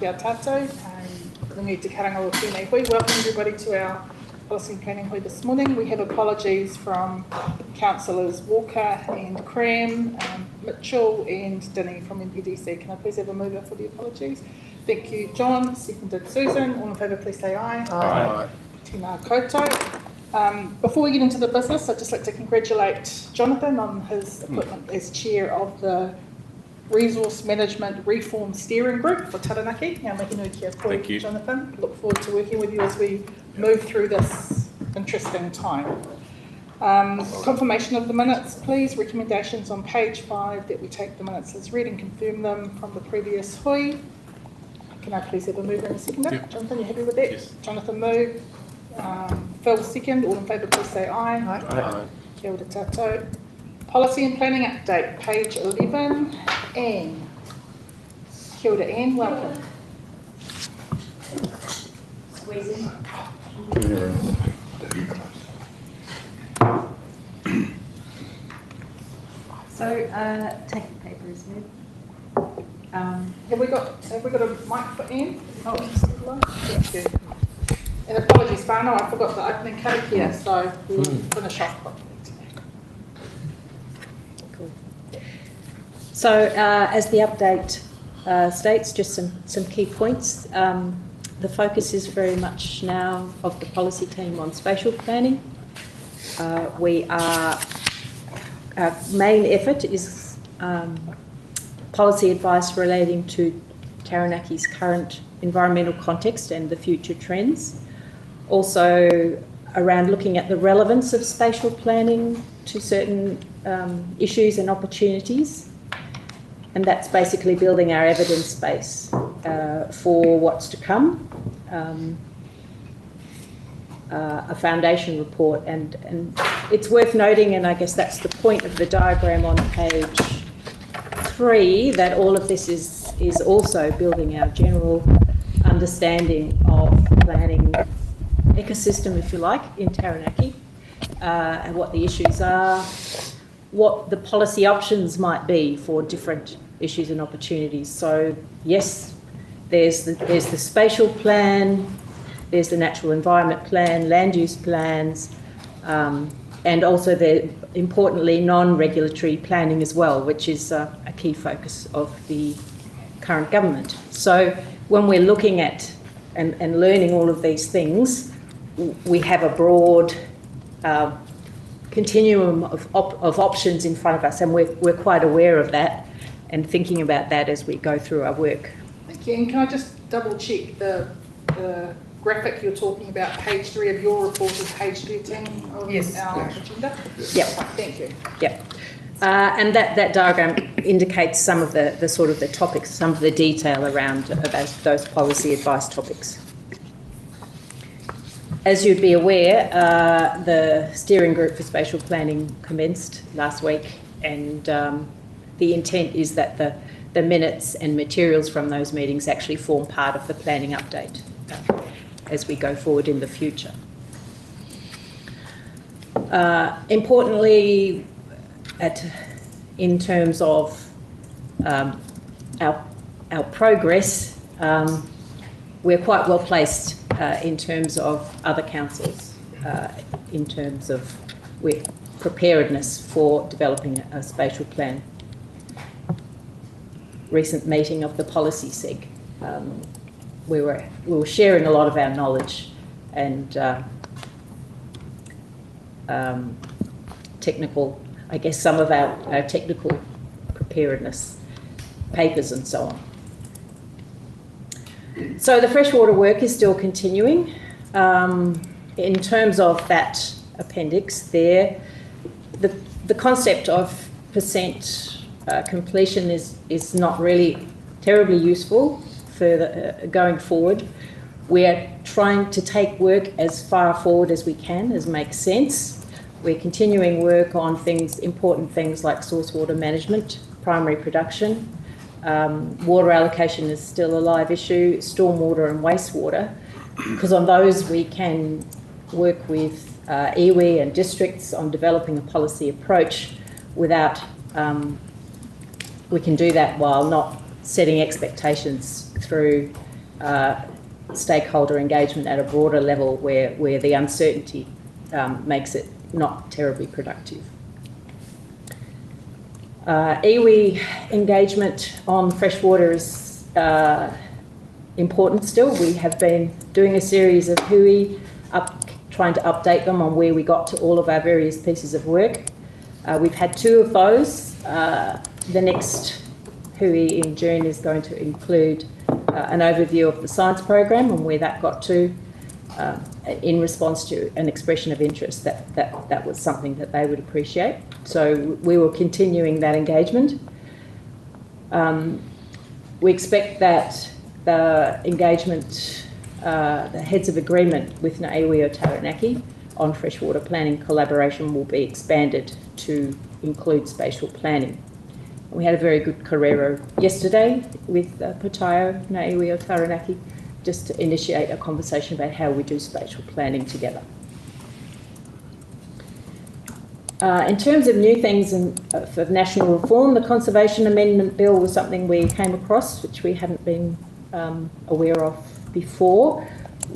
Kia tātou, rungi te karanga o tēnei hui. Welcome everybody to our policy and planning hui this morning. We have apologies from Councillors Walker and Cram, Mitchell and Dinny from NPDC. Can I please have a mover for the apologies? Thank you, John. Seconded Susan. All in favour, please say aye. Aye. Tēnā koutou. Before we get into the business, I'd just like to congratulate Jonathan on his appointment as chair of the Resource Management Reform Steering Group for Taranaki. Thank you, Jonathan. Look forward to working with you as we move through this interesting time. Confirmation of the minutes, please. Recommendations on page 5 that we take the minutes as read and confirm them from the previous hui. Can I please have a mover and a seconder? Yep. Jonathan, you happy with that? Yes. Jonathan move. Phil second. All in favour, please say aye. Aye. Kia ora tātou. Policy and planning update, page 11. Anne. Kia ora, Anne, welcome. Squeezing. So, take the paper, isn't it? Have we got a mic for Anne? Oh, thank you. And apologies, Whānau, I forgot the opening karakia, so we'll finish off properly. So, as the update states, just some key points. The focus is very much now of the policy team on spatial planning. Our main effort is policy advice relating to Taranaki's current environmental context and the future trends. Also around looking at the relevance of spatial planning to certain issues and opportunities. And that's basically building our evidence base for what's to come, a foundation report. And it's worth noting, and I guess that's the point of the diagram on page 3, that all of this is also building our general understanding of planning ecosystem, if you like, in Taranaki, and what the issues are, what the policy options might be for different issues and opportunities. So yes, there's the spatial plan, there's the natural environment plan, land use plans, and also importantly non-regulatory planning as well, which is a key focus of the current government. So when we're looking at and learning all of these things, we have a broad continuum of options in front of us, and we're quite aware of that and thinking about that as we go through our work. Thank you. And can I just double check the graphic you're talking about, page 3 of your report is page 13 of our agenda? Yep. Thank you. Yep. And that diagram indicates some of the sort of the topics, some of the detail around those policy advice topics. As you'd be aware, the steering group for spatial planning commenced last week, and the intent is that the minutes and materials from those meetings actually form part of the planning update as we go forward in the future. Importantly, in terms of our progress, we're quite well placed in terms of other councils, in terms of preparedness for developing a spatial plan. Recent meeting of the policy seg, we were sharing a lot of our knowledge and technical, I guess some of our technical preparedness papers and so on. So the freshwater work is still continuing. In terms of that appendix there, the concept of percent completion is not really terribly useful for going forward. We're trying to take work as far forward as we can, as makes sense. We're continuing work on important things like source water management, primary production. Water allocation is still a live issue, stormwater and wastewater, because on those we can work with iwi and districts on developing a policy approach without, we can do that while not setting expectations through stakeholder engagement at a broader level where the uncertainty makes it not terribly productive. Iwi engagement on freshwater is important still. We have been doing a series of hui, trying to update them on where we got to all of our various pieces of work. We've had 2 of those. The next hui in June is going to include an overview of the science program and where that got to in response to an expression of interest that was something that they would appreciate. So we were continuing that engagement. We expect that the engagement, the heads of agreement with Ngā Iwi o Taranaki on freshwater planning collaboration will be expanded to include spatial planning. We had a very good kōrero yesterday with Patayo, Ngā Iwi o Taranaki, just to initiate a conversation about how we do spatial planning together. In terms of new things for national reform, the Conservation Amendment Bill was something we came across, which we hadn't been aware of before.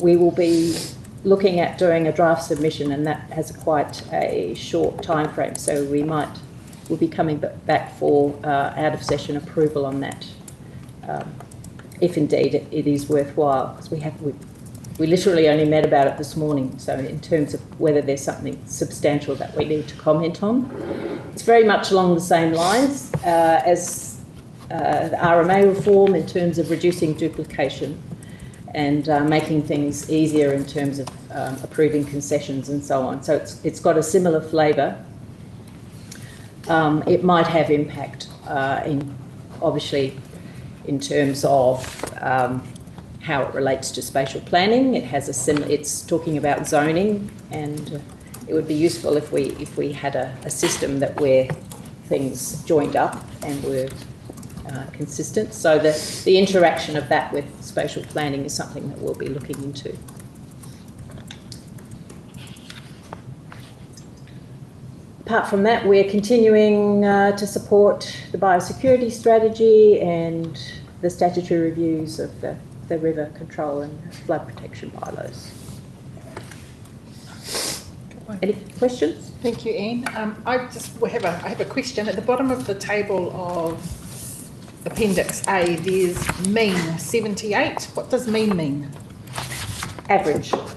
We will be looking at doing a draft submission, and that has quite a short time frame, so we'll be coming back for out of session approval on that, if indeed it is worthwhile, because we literally only met about it this morning. So in terms of whether there's something substantial that we need to comment on, it's very much along the same lines as the RMA reform in terms of reducing duplication and making things easier in terms of approving concessions and so on. So it's got a similar flavour. It might have impact obviously in terms of how it relates to spatial planning. It has it's talking about zoning, and it would be useful if we had a system where things joined up and were consistent. So the interaction of that with spatial planning is something that we'll be looking into. Apart from that, we're continuing to support the biosecurity strategy and the statutory reviews of the river control and flood protection bylaws. Any questions? Thank you, Ian. I have a question. At the bottom of the table of Appendix A, there's mean 78. What does mean? Average. Okay.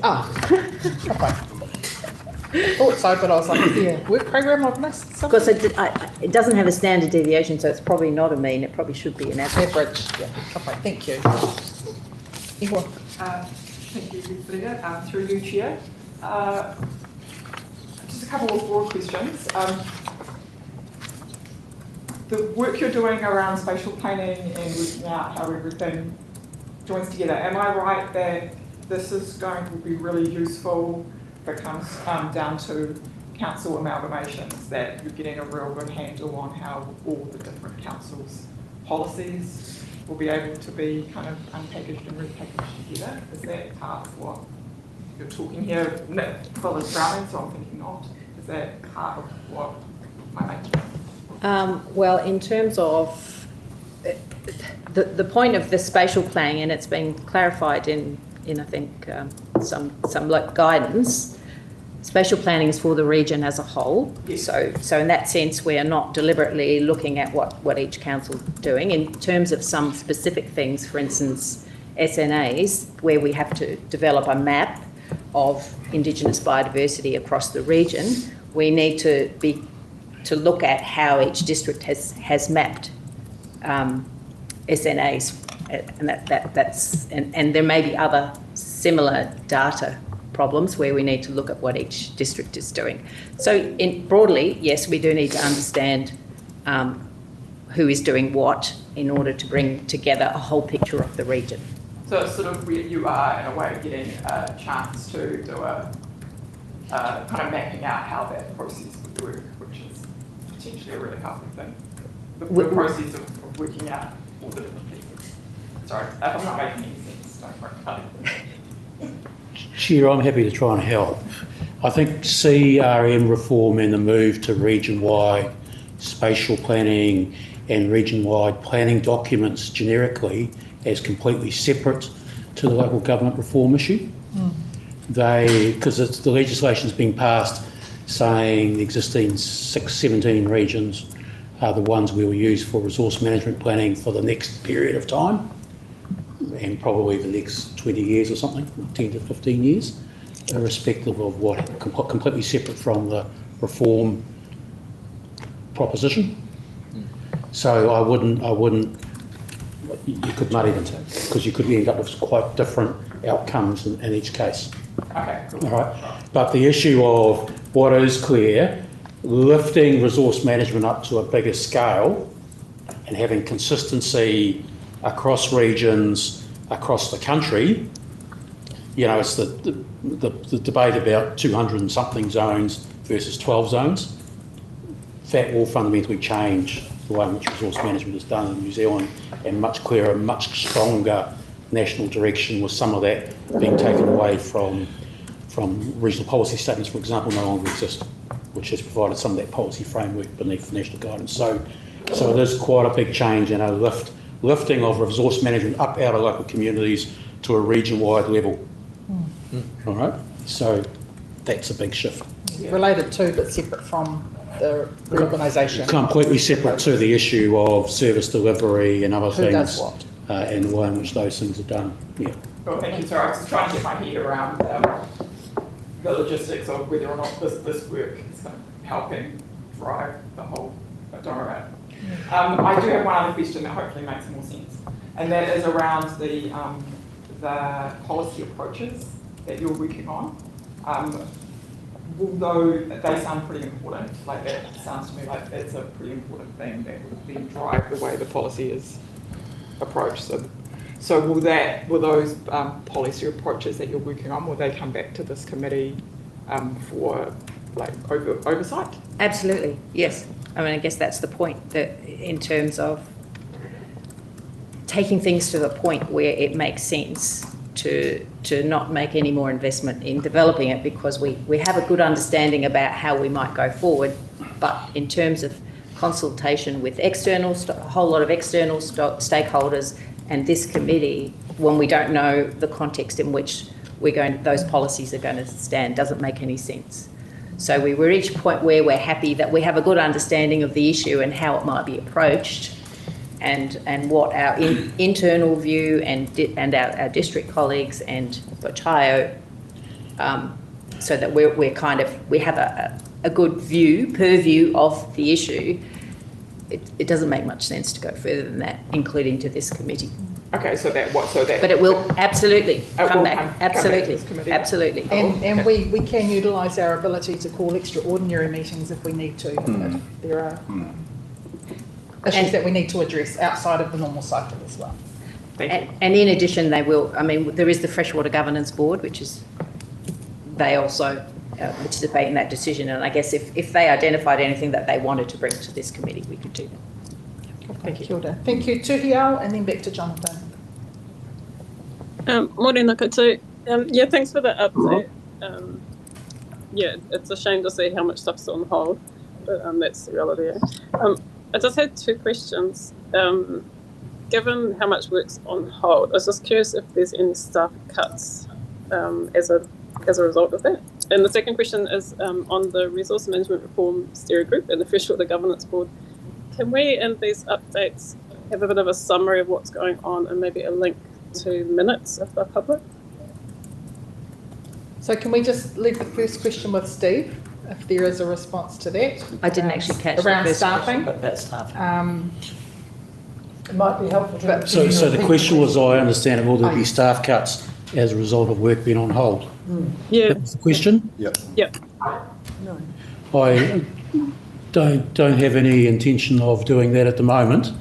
I thought so, but I was like, yeah, work program, I've missed something. Because it doesn't have a standard deviation, so it's probably not a mean. It probably should be an average. Average, yeah. Okay, thank you. Iwa. Thank you, Linda. Through you, Chair. Just a couple of broad questions. The work you're doing around spatial planning and working out how everything joins together, am I right that this is going to be really useful if it comes down to council amalgamations, that you're getting a real good handle on how all the different councils' policies will be able to be kind of unpackaged and repackaged together? Is that part of what you're talking here? Phil is drowning, so I'm thinking not. Is that part of what my making? Well, in terms of the point of the spatial planning, and it's been clarified in I think some guidance. Spatial planning is for the region as a whole. Yes. So in that sense, we are not deliberately looking at what each council is doing. In terms of some specific things, for instance, SNAs, where we have to develop a map of Indigenous biodiversity across the region, we need to look at how each district has mapped SNAs, and there may be other similar data problems where we need to look at what each district is doing. So broadly, yes, we do need to understand who is doing what in order to bring together a whole picture of the region. So it's sort of where you are, in a way, getting a chance to do a kind of mapping out how that process would work, which is potentially a really helpful thing. The process of working out all the different pieces. Sorry, if I'm not making any sense, don't worry. Chair, I'm happy to try and help. I think CRM reform and the move to region-wide spatial planning and region-wide planning documents generically as completely separate to the local government reform issue. Because the legislation's been passed saying the existing 17 regions are the ones we will use for resource management planning for the next period of time, and probably the next 20 years or something, 10 to 15 years, irrespective of what, completely separate from the reform proposition. So I wouldn't, you could muddy them, because you could end up with quite different outcomes in each case. Okay, cool. All right, but the issue of what is clear, lifting resource management up to a bigger scale and having consistency across regions, across the country, you know, it's the debate about 200 and something zones versus 12 zones. That will fundamentally change the way in which resource management is done in New Zealand, and much clearer, much stronger national direction, with some of that being taken away from regional policy statements, for example, no longer exist, which has provided some of that policy framework beneath national guidance. So it is quite a big change, and a lifting of resource management up out of local communities to a region-wide level. All right, so that's a big shift. Related to, but separate from the organisation. Completely separate to the issue of service delivery and other Who things. does what? And the way in which those things are done. Yeah. Well, thank you. Sorry, I was just trying to get my head around the logistics of whether or not this work is kind of helping drive the whole diorama. I do have one other question that hopefully makes more sense, and that is around the policy approaches that you're working on. Although they sound pretty important, like that sounds to me like that's a pretty important thing that would then drive the way the policy is approached. So will those policy approaches that you're working on, will they come back to this committee for like oversight? Absolutely, yes. I mean, I guess that's the point, that in terms of taking things to the point where it makes sense to not make any more investment in developing it, because we have a good understanding about how we might go forward, but in terms of consultation with a whole lot of external stakeholders and this committee, when we don't know the context in which those policies are going to stand, doesn't make any sense. So we reach a point where we're happy that we have a good understanding of the issue and how it might be approached, and what our internal view and our district colleagues and Botayo, so that we have a good purview of the issue. It doesn't make much sense to go further than that, including to this committee. Okay, But it will absolutely come back. Absolutely, absolutely. And we can utilise our ability to call extraordinary meetings if we need to. If there are issues that we need to address outside of the normal cycle as well. Thank you. And in addition, there is the Freshwater Governance Board, they also participate in that decision. And I guess if they identified anything that they wanted to bring to this committee, we could do that. Thank you. Thank you, Tuhiao, and then back to Jonathan. Morena koutou. Yeah, thanks for the update. Yeah, it's a shame to see how much stuff's on hold, but that's the reality. I just had two questions. Given how much work's on hold, I was just curious if there's any staff cuts as a result of that. And the second question is on the Resource Management Reform Steering Group and the Freshwater Governance Board. Can we, in these updates, have a bit of a summary of what's going on and maybe a link to minutes if they're public? So can we just leave the first question with Steve, if there is a response to that? I didn't actually catch around the first staffing. question. About staffing. It might be helpful to... So the question was, I understand, will there be staff cuts as a result of work being on hold? Yeah. That's the question? Yep. No. I don't have any intention of doing that at the moment.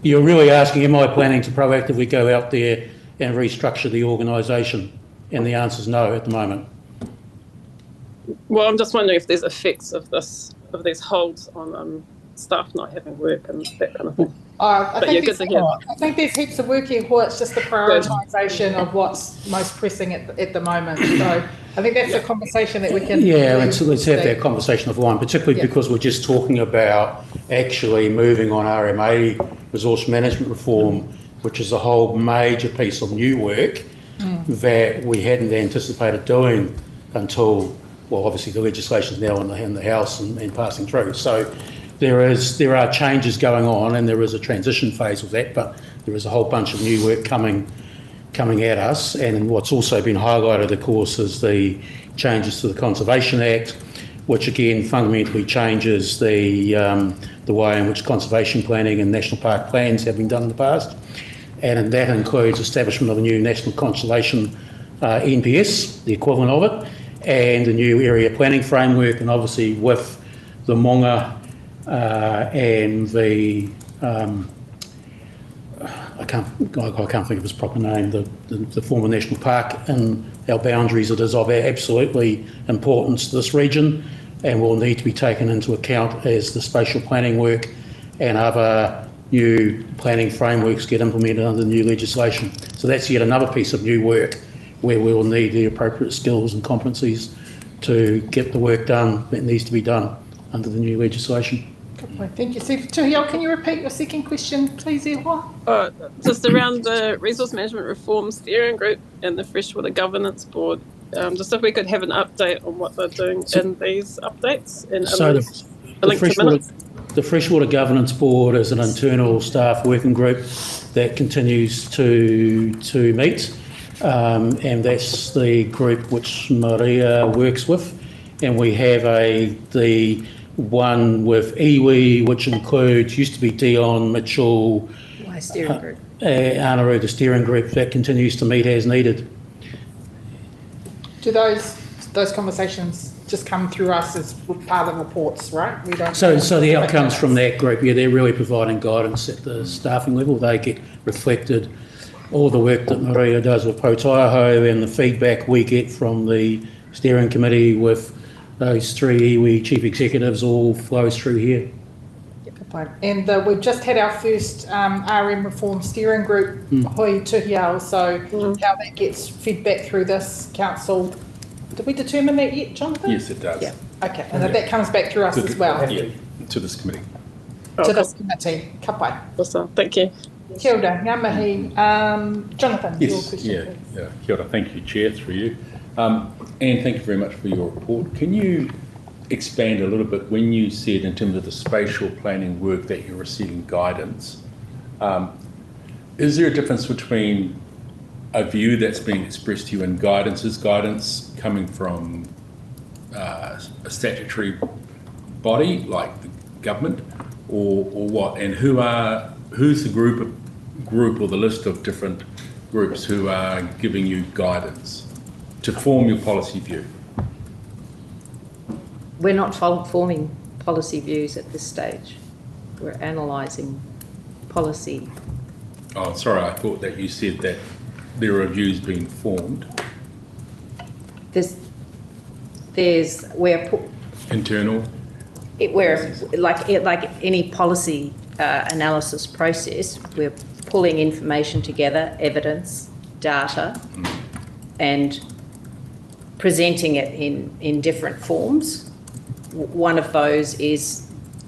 You're really asking, am I planning to proactively go out there and restructure the organisation? And the answer is no at the moment. Well, I'm just wondering if there's effects of these holds on staff not having work and that kind of thing. I think there's heaps of work here. It's just the prioritisation of what's most pressing at the moment. So I think that's a conversation that we can... Yeah, let's have that conversation offline, particularly because we're just talking about actually moving on RMA, resource management reform, which is a whole major piece of new work that we hadn't anticipated doing until, well, obviously the legislation's now in the House and passing through. So there are changes going on, and there is a transition phase with that, but there is a whole bunch of new work coming at us. And what's also been highlighted, of course, is the changes to the Conservation Act, which again fundamentally changes the way in which conservation planning and national park plans have been done in the past. And that includes establishment of a new national conservation NPS, the equivalent of it, and a new area planning framework, and obviously with the Monga and the I can't think of his proper name, the former national park in our boundaries. It is of absolutely importance to this region and will need to be taken into account as the spatial planning work and other new planning frameworks get implemented under new legislation. So that's yet another piece of new work where we will need the appropriate skills and competencies to get the work done that needs to be done under the new legislation. Good point. Thank you, Steve. Tuhio, can you repeat your second question, please, Ewa? Just around the Resource Management Reform Steering Group and the Freshwater Governance Board, just if we could have an update on what they're doing in these updates. And so the Freshwater Governance Board is an internal staff working group that continues to meet, and that's the group which Maria works with. And we have the one with iwi, which includes, used to be Dion, Mitchell, My steering group. Anaru, the steering group, that continues to meet as needed. Do those conversations just come through us as part of reports, right? We don't. So the outcomes from that group, yeah, they're really providing guidance at the staffing level. They get reflected. All the work that Maria does with Potaiaho and the feedback we get from the steering committee with those three iwi chief executives all flows through here. And we've just had our first RM reform steering group, hoi tuhiao, so how that gets fed back through this council. Did we determine that yet, Jonathan? Yes, it does. Yeah. Okay, and that comes back through us as well. Yeah, to this committee. To this committee. Ka pai. Awesome. Thank you. Kia ora, ngā mihi. Jonathan, your Yes, question, please. Kia ora. Thank you, Chair, through you. Anne, thank you very much for your report. Can you expand a little bit when you said in terms of the spatial planning work that you're receiving guidance? Is there a difference between a view that's being expressed to you and guidance? Is guidance coming from a statutory body like the government, or what? And who's the group or the list of different groups who are giving you guidance to form your policy view? We're not forming policy views at this stage. We're analysing policy. Oh, sorry, I thought that you said that there are views being formed. Internal? We're like any policy analysis process, we're pulling information together, evidence, data, and presenting it in different forms. One of those is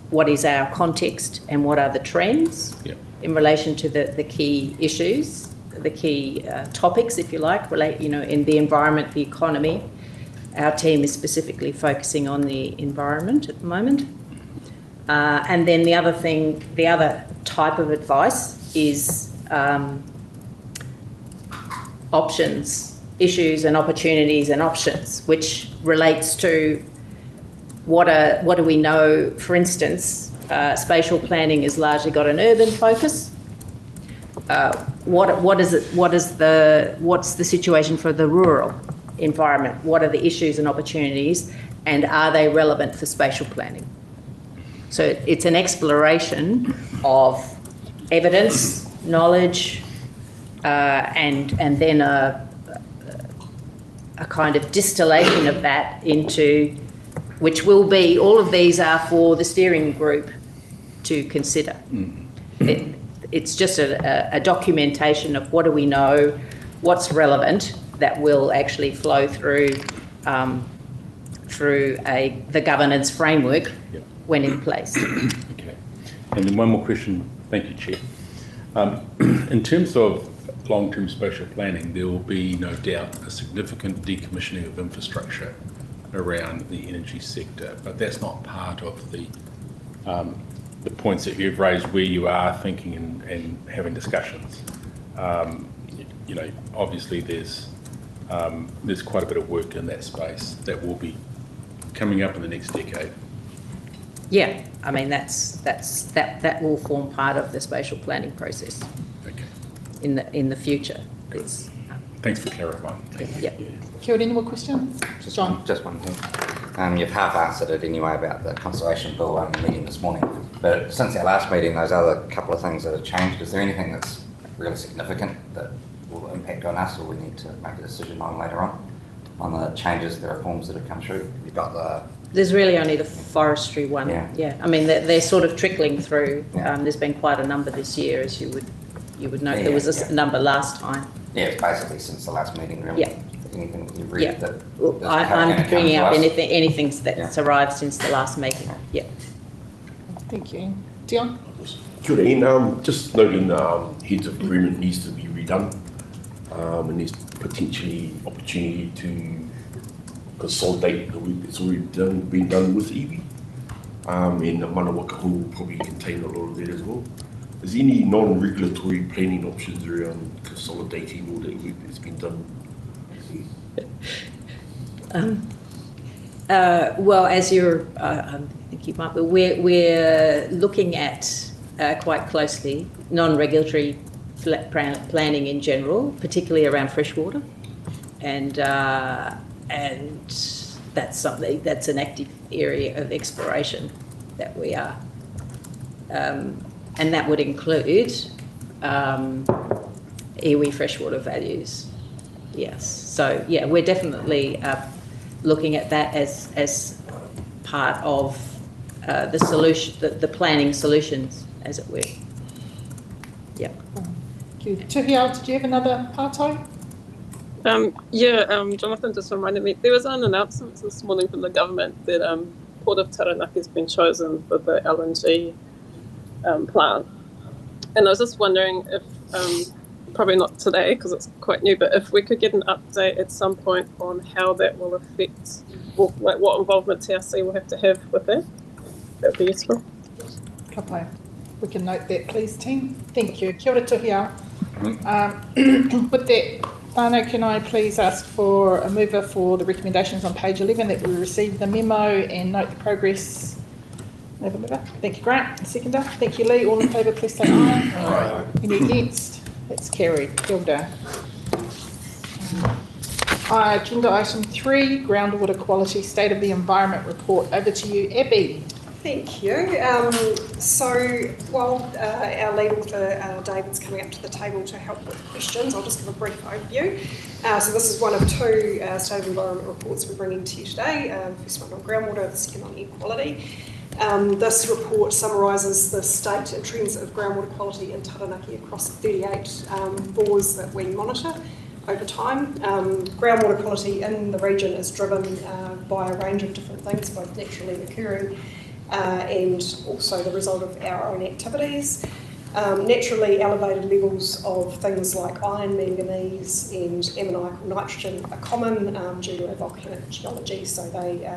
what is our context and what are the trends in relation to the key issues, the key topics, if you like, in the environment, the economy. Our team is specifically focusing on the environment at the moment. And then the other type of advice is options, issues and opportunities and options, which relates to what do we know. For instance, spatial planning has largely got an urban focus. What's the situation for the rural environment? What are the issues and opportunities, and are they relevant for spatial planning? So it's an exploration of evidence, knowledge, and then a kind of distillation of that into, which will be, all of these are for the steering group to consider. It's just a documentation of what do we know, what's relevant, that will actually flow through the governance framework when in place. Okay. And then one more question. Thank you, Chair. In terms of long-term spatial planning, there will be no doubt a significant decommissioning of infrastructure around the energy sector, but that's not part of the points that you've raised where you are thinking and having discussions. You know, obviously there's quite a bit of work in that space that will be coming up in the next decade. Yeah, I mean, that will form part of the spatial planning process. Okay. In the future. Good. Thanks for clarifying. Thank you. Yeah. Kia ora, any more questions? John? Just one thing. You've half answered it anyway about the conservation bill meeting this morning. But since our last meeting, those other couple of things that have changed, is there anything that's really significant that will impact on us or we need to make a decision on later on the changes, the reforms that have come through? You've got the... There's really only the forestry one. Yeah. I mean, they're sort of trickling through. Yeah. There's been quite a number this year, as you would note. There was a number last time. Yeah, it's basically since the last meeting, really. Yeah. Anything you've read that... Well, I'm bringing up anything that's arrived since the last meeting. Yeah. Thank you. Dion? Kia ora, Ian. Just noting heads of agreement needs to be redone, and there's potentially opportunity to consolidate the work that's already been done with iwi. And the mana wakahono will probably contain a lot of that as well. Is there any non-regulatory planning options around consolidating all that work that's been done? Well, as I think you might be, we're looking at quite closely non-regulatory planning in general, particularly around freshwater, and that's an active area of exploration that we are, and that would include iwi freshwater values. Yes, so yeah, we're definitely looking at that as part of the solution, the planning solutions, as it were. Yeah. Thank you. Tuhiao, did you have another partai? Jonathan just reminded me, there was an announcement this morning from the government that Port of Taranaki has been chosen for the LNG plant. And I was just wondering if, probably not today because it's quite new, but if we could get an update at some point on how that will affect, like what involvement TRC will have to have with that, that would be useful. Kapai. We can note that, please, team. Thank you. Kia ora, Tuhiao. With that, Arno, can I please ask for a mover for the recommendations on page 11 that we received the memo and note the progress? Mover. Thank you, Grant. Seconder. Thank you, Lee. All in favour, please say aye. Aye. Any against? That's carried. Kia ora. Agenda item 3, groundwater quality state of the environment report. Over to you, Abby. Thank you. So while our lead author David's coming up to the table to help with questions, I'll just give a brief overview. So this is one of 2 state of environment reports we're bringing to you today. The first one on groundwater, the second on air quality. This report summarises the state and trends of groundwater quality in Taranaki across 38 bores that we monitor over time. Groundwater quality in the region is driven by a range of different things, both naturally occurring and also the result of our own activities. Naturally elevated levels of things like iron, manganese and ammoniacal nitrogen are common due to our volcanic geology, so they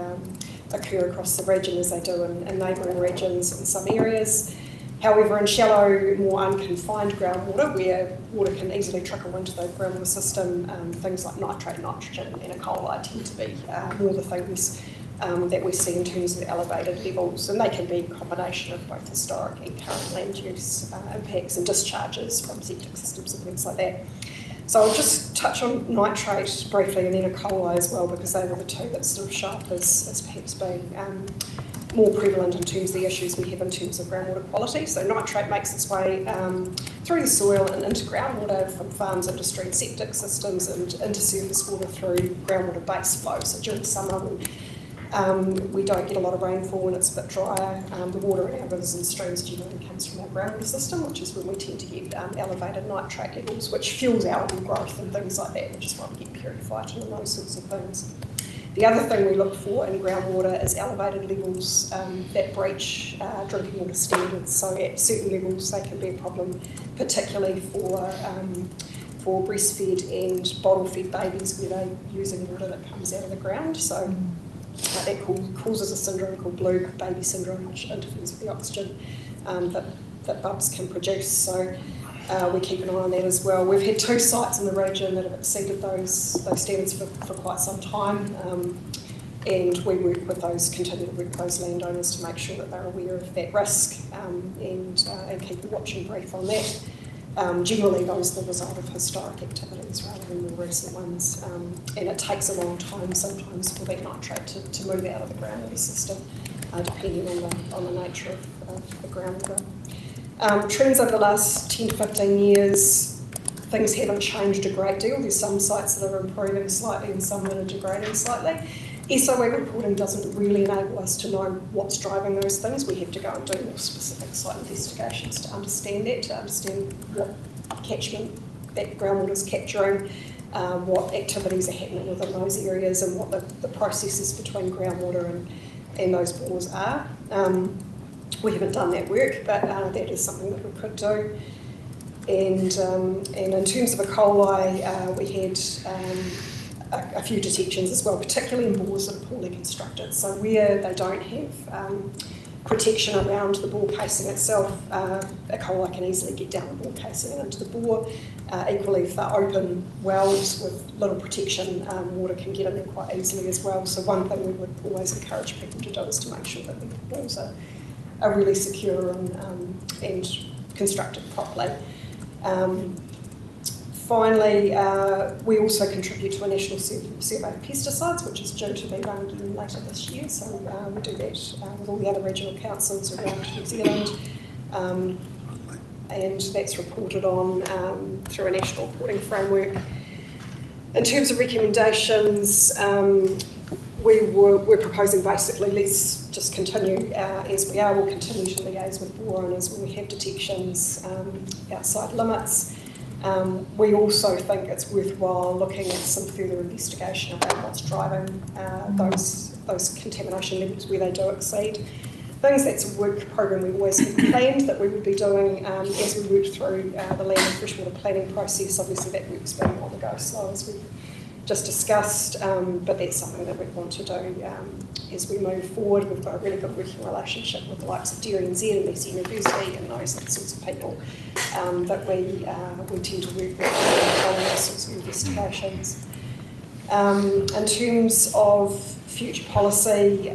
occur across the region as they do in neighbouring regions in some areas. However, in shallow, more unconfined groundwater, where water can easily trickle into the groundwater system, things like nitrate, nitrogen and E. coli tend to be more the things that we see in terms of elevated levels, and they can be a combination of both historic and current land use impacts and discharges from septic systems and things like that. So I'll just touch on nitrate briefly and then E. coli as well, because they were the 2 that sort of show up as perhaps being more prevalent in terms of the issues we have in terms of groundwater quality. So nitrate makes its way through the soil and into groundwater from farms, industry and septic systems and into surface water through groundwater base flow. So during summer we don't get a lot of rainfall and it's a bit drier. The water in our rivers and streams generally comes from our groundwater system, which is when we tend to get elevated nitrate levels, which fuels algal growth and things like that, which is why we get periophyton and those sorts of things. The other thing we look for in groundwater is elevated levels that breach drinking water standards. So at certain levels they can be a problem, particularly for breastfed and bottle-fed babies where they're using water that comes out of the ground. So that causes a syndrome called blue baby syndrome, which interferes with the oxygen that bubs can produce. So we keep an eye on that as well. We've had 2 sites in the region that have exceeded those standards for quite some time, and we work with continue to work with those landowners to make sure that they're aware of that risk and keep a watching brief on that. Generally, those are the result of historic activities rather than more recent ones, and it takes a long time sometimes for that nitrate to move out of the groundwater system, depending on the nature of the groundwater. Trends over the last 10 to 15 years, things haven't changed a great deal. There's some sites that are improving slightly and some that are degrading slightly. SOE reporting doesn't really enable us to know what's driving those things. We have to go and do more specific site investigations to understand that, to understand what catchment that groundwater is capturing, what activities are happening within those areas and what the processes between groundwater and those bores are. We haven't done that work, but that is something that we could do. And in terms of E. coli, we had a few detections as well, particularly in bores that are poorly constructed. So where they don't have protection around the bore casing itself, E. coli can easily get down the bore casing and into the bore. Equally, if they're open wells with little protection, water can get in there quite easily as well. So one thing we would always encourage people to do is to make sure that the bores are really secure and constructed properly. Finally, we also contribute to a national survey of pesticides, which is due to be run again later this year. So we do that with all the other regional councils around New Zealand, and that's reported on through a national reporting framework. In terms of recommendations, we're proposing basically let's just continue as we are. We'll continue to liaise with bore owners when we have detections outside limits. We also think it's worthwhile looking at some further investigation about what's driving those contamination levels where they do exceed. Things that's a work program we always have planned that we would be doing as we work through the land and freshwater planning process. Obviously that work's been on the go slow as we've just discussed, but that's something that we want to do as we move forward. We've got a really good working relationship with the likes of DRNZ and BC University and those sorts of people that we tend to work with on those sorts of investigations. In terms of future policy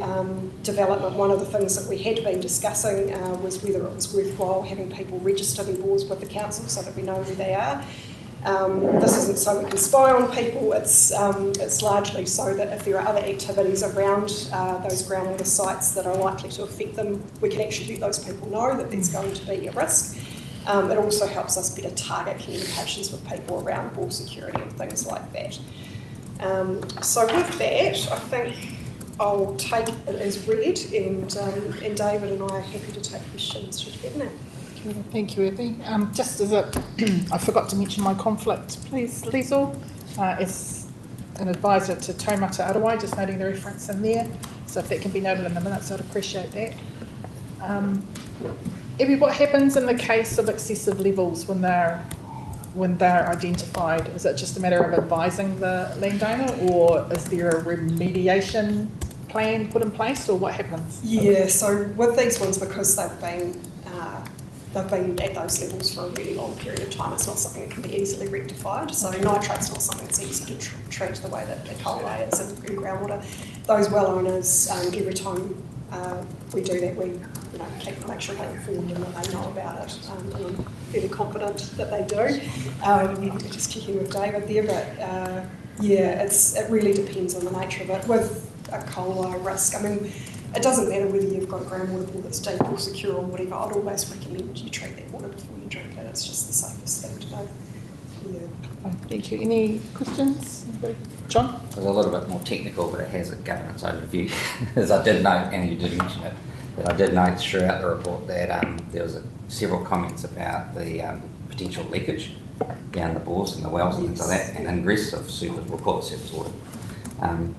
development, one of the things that we had been discussing was whether it was worthwhile having people register their bores with the council so that we know who they are. This isn't so we can spy on people, it's largely so that if there are other activities around those groundwater sites that are likely to affect them, we can actually let those people know that there's going to be a risk. It also helps us better target communications with people around bore security and things like that. So with that, I think I'll take it as read, and David and I are happy to take questions should you have any. Thank you, Evie. Just as I forgot to mention my conflict, please, Liesl, as an advisor to Taumata Arawai, just noting the reference in there. So if that can be noted in the minutes, I'd appreciate that. Evie, what happens in the case of excessive levels when they're identified? Is it just a matter of advising the landowner, or is there a remediation plan put in place, or what happens? Yeah, so with these ones, because they've been at those levels for a really long period of time, it's not something that can be easily rectified. So nitrate's not something that's easy to treat the way that E. coli is in groundwater. Those well owners, every time we do that, we make sure they're informed and that they know about it. And I'm fairly confident that they do. Just checking with David there, but yeah, it really depends on the nature of it. With E. coli risk, I mean, it doesn't matter whether you've got a groundwater bore that's deep or secure or whatever. I'd always recommend you treat that water before you drink it. It's just the safest thing to do. Yeah. Thank you. Any questions? John? It's a little bit more technical, but it has a governance overview. As I did note, and you did mention it, that I did note throughout the report that there was several comments about the potential leakage down the bores and the wells and things like that, and ingress of surface, we'll call it surface water.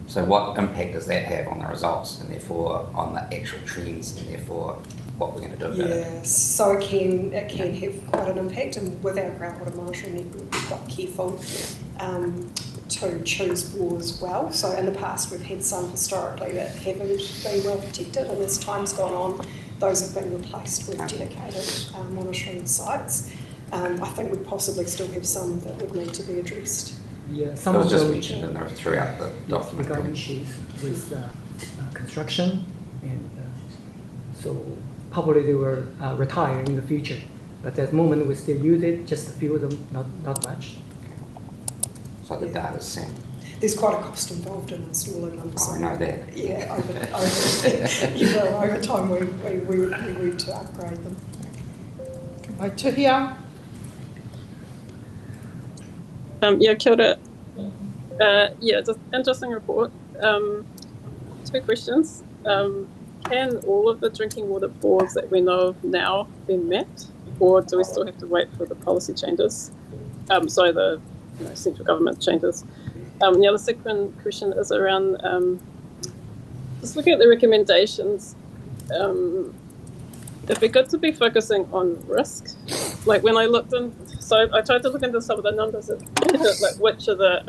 So what impact does that have on the results and therefore on the actual trends and therefore what we're going to do about it? Yes, so it can have quite an impact, and with our groundwater monitoring network, we're quite careful to choose bores well. So in the past, we've had some historically that haven't been well protected, and as time's gone on, those have been replaced with dedicated monitoring sites. I think we possibly still have some that would need to be addressed. Yeah, some It was of just them mentioned in there throughout the document. got issues with construction, and so probably they will retire in the future. But at the moment, we still use it, just a few of them, not much. So the data's sent. There's quite a cost involved in installing them. Oh, I know that. Yeah, over time we need to upgrade them. Mai Tuhia. Yeah, kia ora. Yeah, just interesting report. 2 questions. Can all of the drinking water bores that we know of now be mapped, or do we still have to wait for the policy changes? Sorry, the central government changes. The other second question is around just looking at the recommendations. It'd be good to be focusing on risk. Like when I looked in, so I tried to look into some of the numbers, like which are the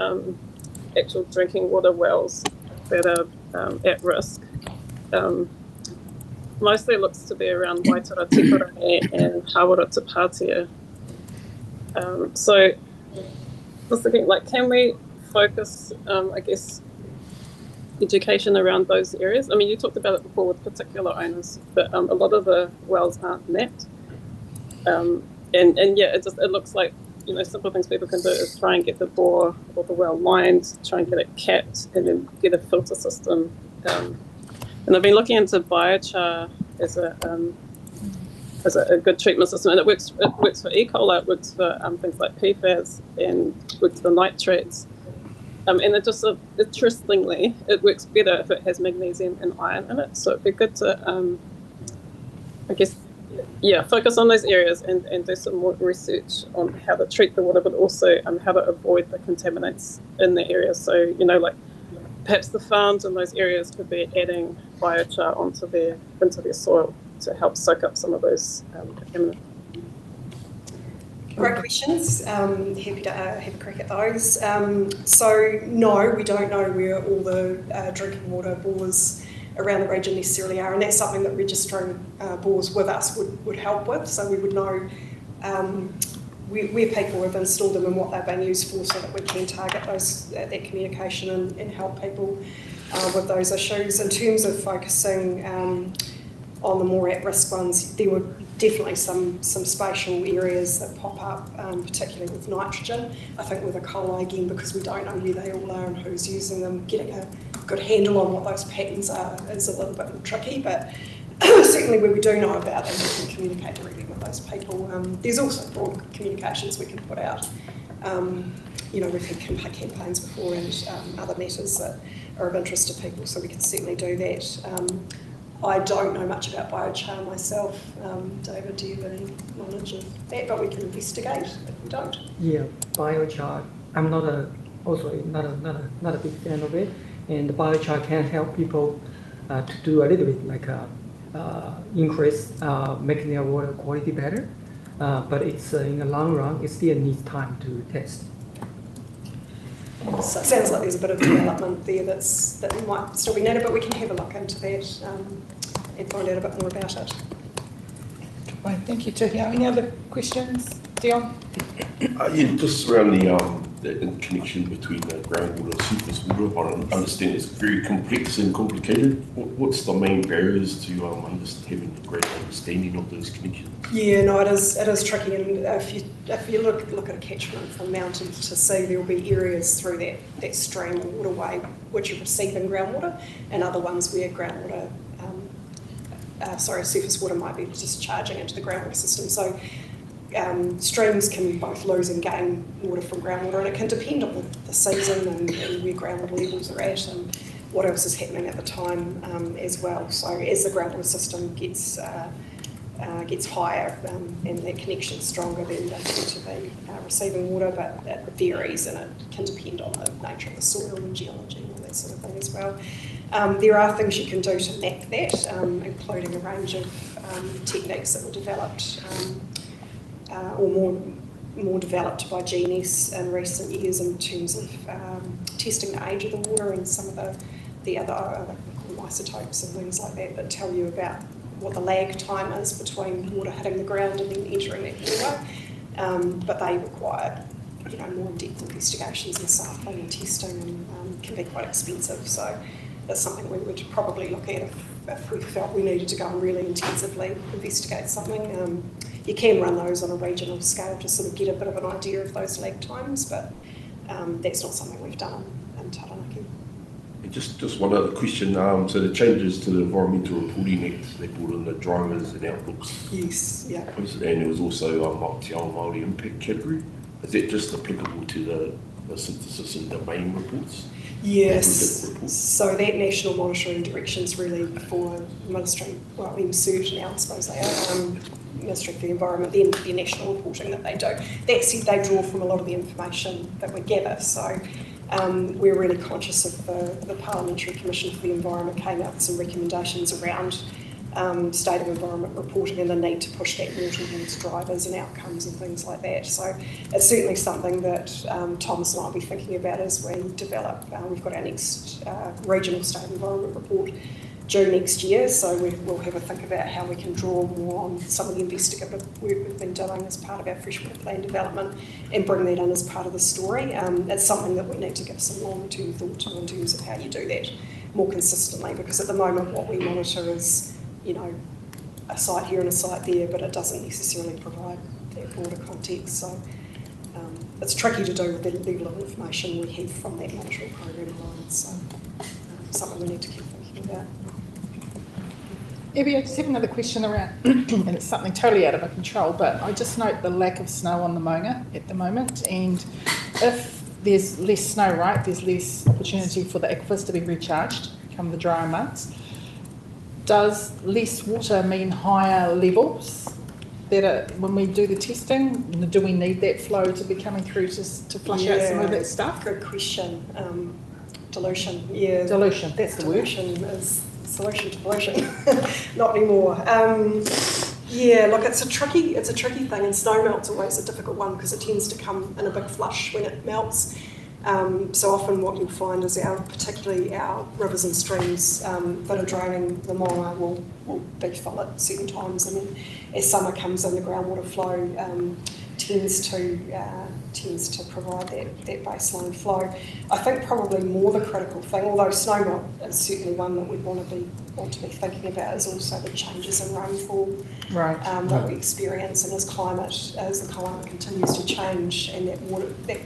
actual drinking water wells that are at risk. Mostly it looks to be around Waitara Tikorangi and Hawara Te Pātea. So just thinking, like, can we focus, I guess, education around those areas? I mean, you talked about it before with particular owners, but a lot of the wells aren't mapped. And yeah, it looks like, simple things people can do is try and get the bore or the well lined, try and get it capped, and then get a filter system. And I've been looking into biochar as a good treatment system, and it works for E. coli, it works for things like PFAS, and works for nitrates. And it just interestingly, it works better if it has magnesium and iron in it. So it'd be good to, I guess, focus on those areas and do some more research on how to treat the water, but also how to avoid the contaminants in the area. So, like perhaps the farms in those areas could be adding biochar into their soil to help soak up some of those contaminants. Great questions. Happy to have a crack at those. So no, we don't know where all the drinking water bores around the region necessarily are, and that's something that registering bores with us would help with. So we would know where people have installed them and what they've been used for, so that we can target that communication and help people with those issues. In terms of focusing on the more at-risk ones, there were definitely some spatial areas that pop up, particularly with nitrogen. I think with E. coli, again, because we don't know where they all are and who's using them, getting a good handle on what those patterns are is a little bit more tricky, but certainly where we do know about them, we can communicate directly with those people. There's also broad communications we can put out. We've had campaigns before and other matters that are of interest to people, so we can certainly do that. I don't know much about biochar myself. David, do you have any knowledge of that? But we can investigate if we don't. Yeah, biochar. I'm not a big fan of it, and the biochar can help people to do a little bit like increase making their water quality better. But it's in the long run, it still needs time to test. So it sounds like there's a bit of development there that might still be needed, but we can have a look into that and find out a bit more about it. Right, thank you, Tuhia. Any other questions, Dion? Just around the connection between the groundwater and surface water. I understand it's very complex and complicated. What's the main barriers to having a great understanding of those connections? Yeah, no, it is tricky, and if you look at a catchment from mountain to sea, there will be areas through that stream or waterway which are receiving groundwater, and other ones where groundwater, surface water might be discharging into the groundwater system. So streams can both lose and gain water from groundwater, and it can depend on the season and where groundwater levels are at and what else is happening at the time as well. So as the groundwater system gets higher and that connection's stronger, then they tend to be receiving water, but it varies and it can depend on the nature of the soil and geology and all that that sort of thing as well. There are things you can do to map that, including a range of techniques that were developed or more developed by GNS in recent years in terms of testing the age of the water and some of the other isotopes and things like that tell you about what the lag time is between water hitting the ground and then entering that waterway. But they require more in-depth investigations and sampling and testing and can be quite expensive. So that's something we would probably look at if we felt we needed to go and really intensively investigate something. You can run those on a regional scale to sort of get a bit of an idea of those lag times, but that's not something we've done in Taranaki. Just one other question. So the changes to the Environmental Reporting Act, they brought in the drivers and outlooks. Yes, yeah. And there was also a Te Ao Māori impact category. Is that just applicable to the synthesis and the main reports? Yes. So that national monitoring direction is really for Ministry, well, MSURG now, I suppose they are, Ministry for the Environment, the national reporting that they do. That said, they draw from a lot of the information that we gather. So we're really conscious of the Parliamentary Commission for the Environment came out with some recommendations around state of environment reporting and the need to push that more towards drivers and outcomes and things like that. So it's certainly something that Thomas and I will be thinking about as we develop. We've got our next regional state of environment report due next year, so we'll have a think about how we can draw more on some of the investigative work we've been doing as part of our freshwater plan development and bring that in as part of the story. It's something that we need to give some long-term thought to in terms of how you do that more consistently, because at the moment what we monitor is a site here and a site there, but it doesn't necessarily provide that broader context. So it's tricky to do with the level of information we have from that monitoring program alone. So something we need to keep thinking about. Evie, I just have another question around, and it's something totally out of our control, but I just note the lack of snow on the Maunga at the moment, and if there's less snow, right, there's less opportunity for the aquifers to be recharged come the drier months. Does less water mean higher levels? When we do the testing, do we need that flow to be coming through to flush out some of that stuff? Good question. Dilution, yeah. Dilution, that's the word. Dilution is the solution to pollution. Not anymore. Yeah, look, it's a tricky thing, and snow melt's always a difficult one because it tends to come in a big flush when it melts. So often what you'll find is particularly our rivers and streams that are draining the Maunga will be full at certain times, and then as summer comes in, the groundwater flow tends to provide that baseline flow. I think probably more the critical thing, although snowmelt is certainly one that we want to be thinking about, is also the changes in rainfall that we experience, and as the climate continues to change and that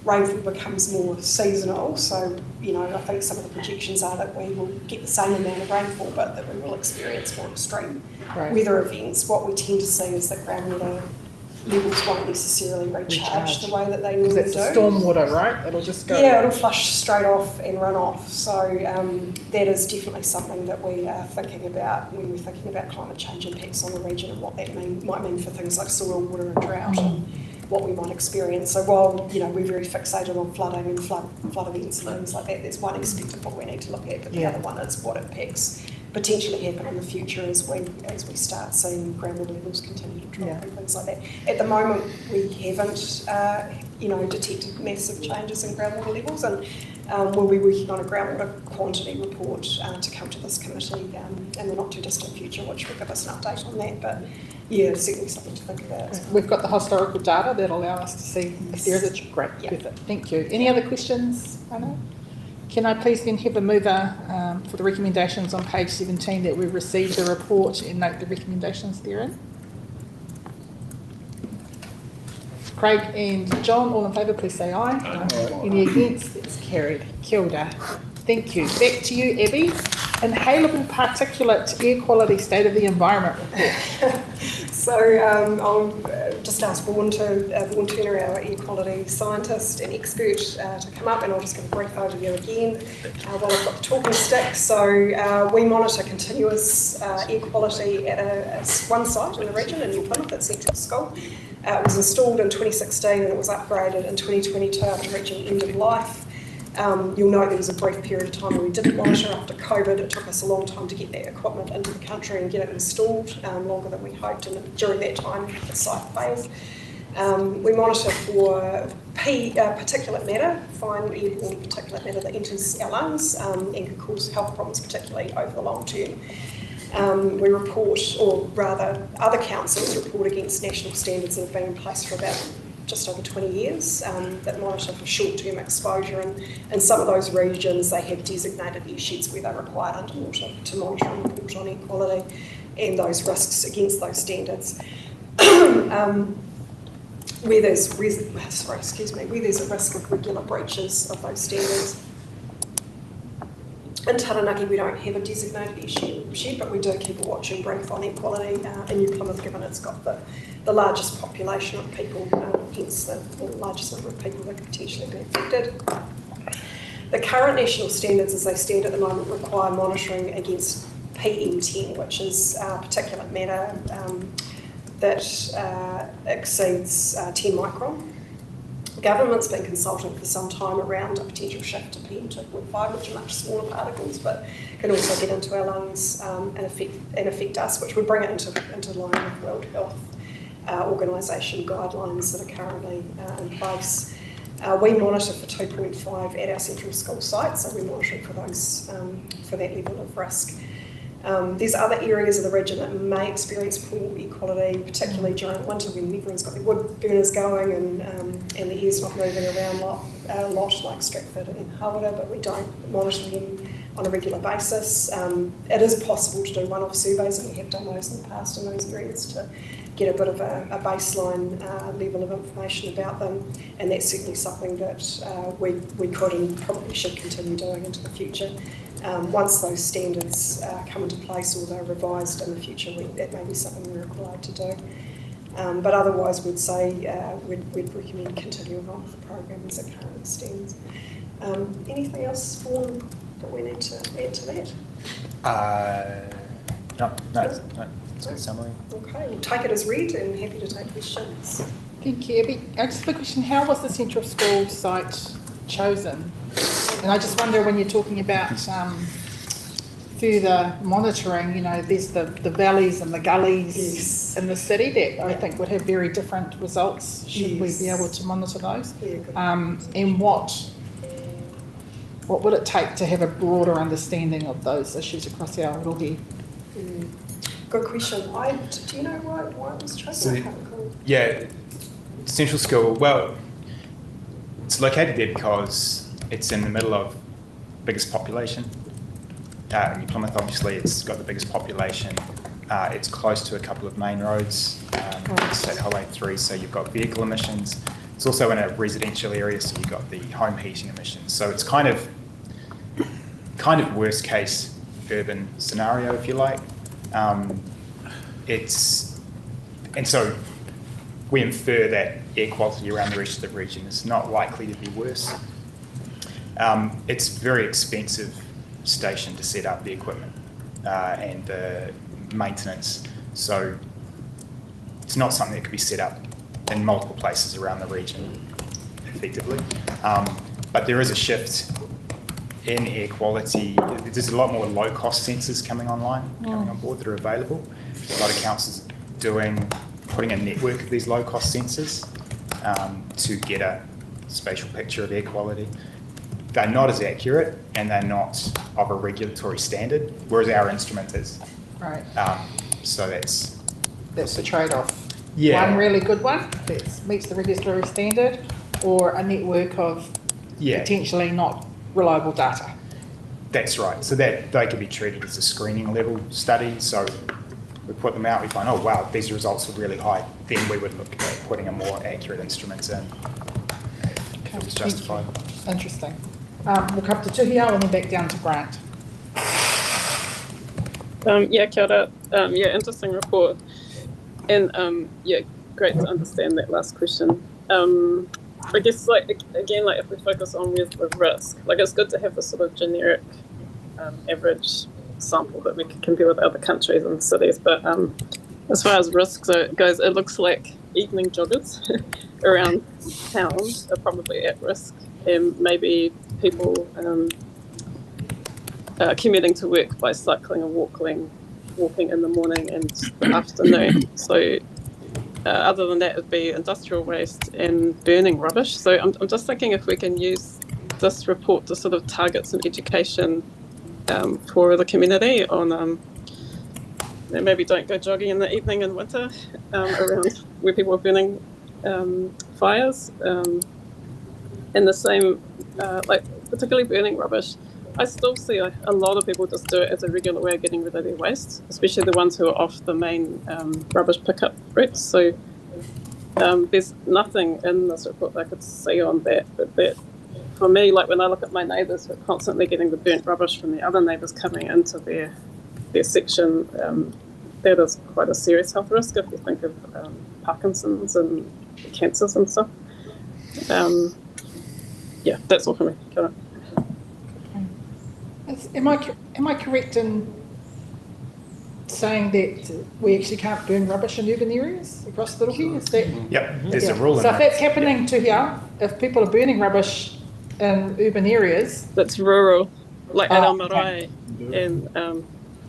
rainfall becomes more seasonal. So, I think some of the projections are that we will get the same amount of rainfall, but that we will experience more extreme weather events. What we tend to see is that groundwater levels won't necessarily recharge the way that they normally do. Because it's stormwater, right? It'll just go... Yeah, it'll flush straight off and run off. So that is definitely something that we are thinking about when we're thinking about climate change impacts on the region and what that might mean for things like soil, water and drought and what we might experience. So while, we're very fixated on flooding and flood events and things like that, there's one aspect of what we need to look at, but the other one is what impacts potentially happen in the future as we start seeing groundwater levels continue to drop and things like that. At the moment, we haven't, detected massive changes in groundwater levels, and we'll be working on a groundwater quantity report to come to this committee in the not too distant future, which will give us an update on that. But yeah, certainly something to think about. We've got the historical data that'll allow us to see if there is a great perfect. Thank you. Any other questions, Anna? Can I please then have a mover for the recommendations on page 17 that we've received the report and note the recommendations therein? Craig and John, all in favour, please say aye. Aye. Any against? It's carried. Kia ora. Thank you. Back to you, Abby. Inhalable particulate air quality state of the environment report. So I'll just ask Vaughan Turner, our air quality scientist and expert, to come up, and I'll just give a brief overview again while I've got the talking stick. So we monitor continuous air quality at one site in the region, in New Plymouth at Central School. It was installed in 2016 and it was upgraded in 2022 after reaching end of life. You'll note there was a brief period of time where we didn't monitor after COVID. It took us a long time to get that equipment into the country and get it installed, longer than we hoped, and during that time the site failed. We monitor for particulate matter, fine airborne particulate matter that enters our lungs and can cause health problems, particularly over the long term. We report, or rather other councils report against national standards that have been in place for about just over 20 years that monitor for short-term exposure, and in some of those regions they have designated airsheds where they're required underwater to monitor and report on air quality and those risks against those standards. Where there's a risk of regular breaches of those standards. In Taranaki, we don't have a designated airshed, but we do keep a watching brief on air quality in New Plymouth, given it's got the largest population of people, hence the largest number of people that could potentially be affected. The current national standards, as they stand at the moment, require monitoring against PM10, which is particulate matter that exceeds 10 micron. The government's been consulting for some time around a potential shift to PM2.5, which are much smaller particles, but can also get into our lungs and affect us, which would bring it into line with World Health Organisation guidelines that are currently in place. We monitor for 2.5 at our central school site, so we're monitoring for those for that level of risk. There's other areas of the region that may experience poor air quality, particularly during winter when everyone's got their wood burners going and the air's not moving around a lot like Stratford and Hawera, but we don't monitor them on a regular basis. It is possible to do one-off surveys, and we have done those in the past in those areas to get a bit of a baseline level of information about them, and that's certainly something that we could and probably should continue doing into the future. Once those standards come into place or they're revised in the future, that may be something we're required to do. But otherwise, we'd say we'd recommend continuing on with the program as it currently stands. Anything else, Vaughan, that we need to add to that? No, it's a good summary. Okay, we'll take it as read and happy to take questions. Thank you, Abby. I just have a question. How was the central school site chosen? And I just wonder, when you're talking about further monitoring, you know, there's the valleys and the gullies in the city that I think would have very different results should we be able to monitor those. And what would it take to have a broader understanding of those issues across our rohe? Good question. Do you know why it was chosen? Yeah, central school, well, it's located there because it's in the middle of biggest population. New Plymouth, obviously, it's got the biggest population. It's close to a couple of main roads, State Highway 3, so you've got vehicle emissions. It's also in a residential area, so you've got the home heating emissions. So it's kind of worst case urban scenario, if you like. And so we infer that air quality around the rest of the region is not likely to be worse. It's a very expensive station to set up the equipment and the maintenance, so it's not something that could be set up in multiple places around the region effectively. But there is a shift in air quality. There's a lot more low-cost sensors coming on board that are available. A lot of councils putting a network of these low-cost sensors to get a spatial picture of air quality. They're not as accurate and they're not of a regulatory standard, whereas our instrument is. Right. So that's the trade-off. Yeah. One really good one that meets the regulatory standard, or a network of potentially not reliable data. That's right. So that they can be treated as a screening level study. So we put them out, we find, oh wow, these results are really high. Then we would look at putting a more accurate instrument in if it was justified. Interesting. We'll come to Tuhio and then back down to Grant. Kia ora. Interesting report. And great to understand that last question. I guess, if we focus on where's the risk, it's good to have a sort of generic average sample that we can compare with other countries and cities. But as far as risks goes, it looks like evening joggers around town are probably at risk and maybe people commuting to work by cycling or walking in the morning and the afternoon. So other than that, it'd be industrial waste and burning rubbish. So I'm just thinking if we can use this report to sort of target some education for the community on maybe don't go jogging in the evening in winter around where people are burning fires. And the same, like particularly burning rubbish, I still see a lot of people just do it as a regular way of getting rid of their waste, especially the ones who are off the main rubbish pickup routes. So there's nothing in this report that I could see on that, but that for me, like when I look at my neighbours who are constantly getting the burnt rubbish from the other neighbours coming into their section, that is quite a serious health risk if you think of Parkinson's and cancers and stuff. Yeah, that's all for me. Am I correct in saying that we actually can't burn rubbish in urban areas across the Roki? Is that? Yep, there's a rule in So if there. that's happening to here, if people are burning rubbish in urban areas, that's rural, like at Oh, Almarai and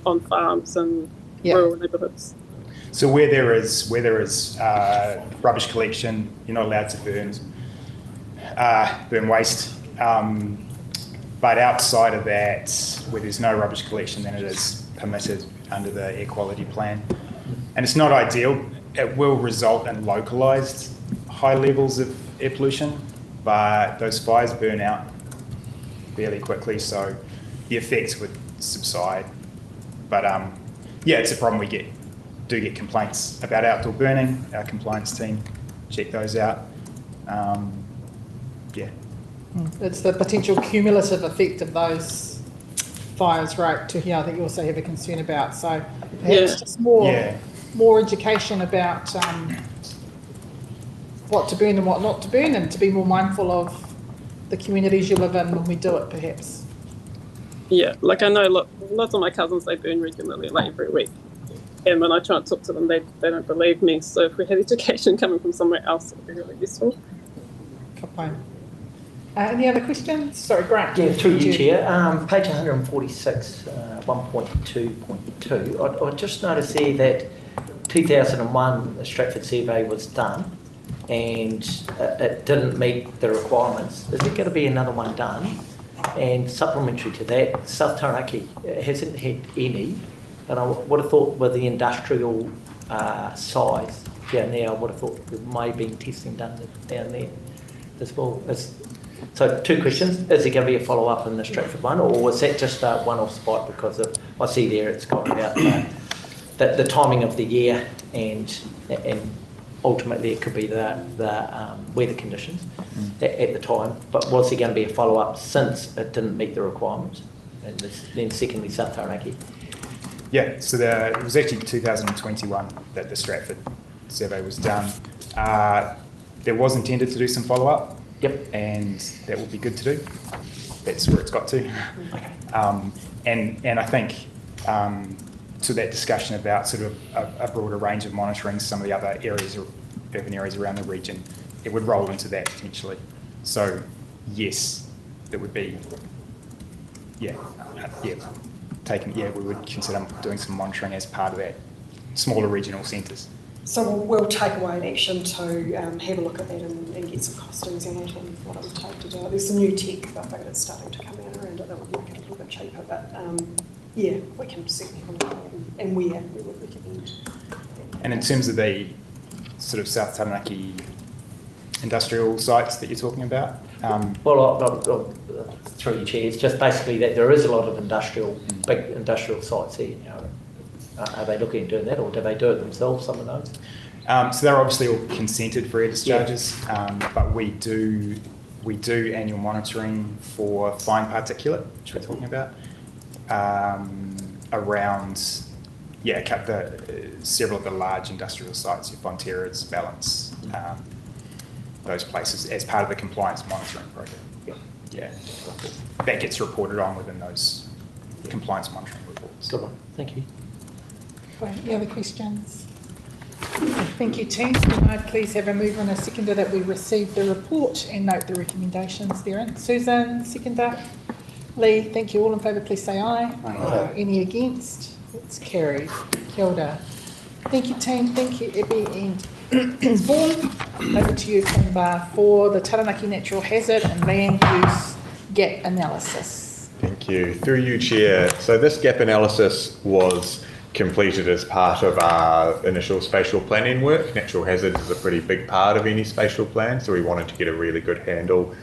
on farms and Yeah. rural neighbourhoods. So where there is rubbish collection, you're not allowed to burn waste. But outside of that, where there's no rubbish collection, then it is permitted under the air quality plan. And it's not ideal. It will result in localised high levels of air pollution, but those fires burn out fairly quickly, so the effects would subside. But yeah, it's a problem. We do get complaints about outdoor burning. Our compliance team check those out. Yeah. it's the potential cumulative effect of those fires, right, to here that you also have a concern about. So perhaps just more education about what to burn and what not to burn, and to be more mindful of the communities you live in when we do it, perhaps. Yeah, like I know lots of my cousins, they burn regularly, like every week. And when I try and talk to them, they don't believe me. So if we had education coming from somewhere else, it would be really useful. Good point. Any other questions? Sorry, Grant. Yeah, through you, Chair. Page 146, 1.2.2. I just noticed there that 2001 the Stratford survey was done and it didn't meet the requirements. Is there going to be another one done? And supplementary to that, South Taranaki hasn't had any, and I would have thought with the industrial size down there, I would have thought there may have been testing done down there as well. So two questions: is there going to be a follow-up in the Stratford one, or was that just a one-off spot because of, I see there it's got about the timing of the year and ultimately it could be the weather conditions at the time, but was there going to be a follow-up since it didn't meet the requirements? And then secondly, South Taranaki. Yeah, so it was actually 2021 that the Stratford survey was done. There was intended to do some follow-up. Yep. And that will be good to do. That's where it's got to. Okay. And I think to that discussion about sort of a broader range of monitoring some of the other areas, urban areas around the region, it would roll into that potentially. So yes, it would be, we would consider doing some monitoring as part of that smaller regional centres. So we'll take away an action to have a look at that and get some costings on it and what it would take to do it. There's some new tech that I think that's starting to come out around it that would make it a little bit cheaper, but we can certainly have a look at it and where we would recommend. And in terms of the sort of South Taranaki industrial sites that you're talking about? Through your Chair, it's just basically that there is a lot of big industrial sites here. Are they looking at doing that, or do they do it themselves, some of those? So they're obviously all consented for air discharges, but we do annual monitoring for fine particulate, which we're talking about, around several of the large industrial sites, your Fonterras, Balance, those places, as part of the compliance monitoring program. Yeah, that gets reported on within those compliance monitoring reports. Good one, thank you. Any other questions? Thank you, team. Can I please have a mover and a seconder that we receive the report and note the recommendations therein? Susan, seconder. Lee, thank you. All in favour, please say aye. Aye. Any against? It's carried. Kia ora. Thank you, team. Thank you, Ebby and Vaughan. Over to you, Kumba, for the Taranaki natural hazard and land use gap analysis. Thank you. Through you, Chair. So this gap analysis was completed as part of our initial spatial planning work. Natural hazards is a pretty big part of any spatial plan, so we wanted to get a really good handle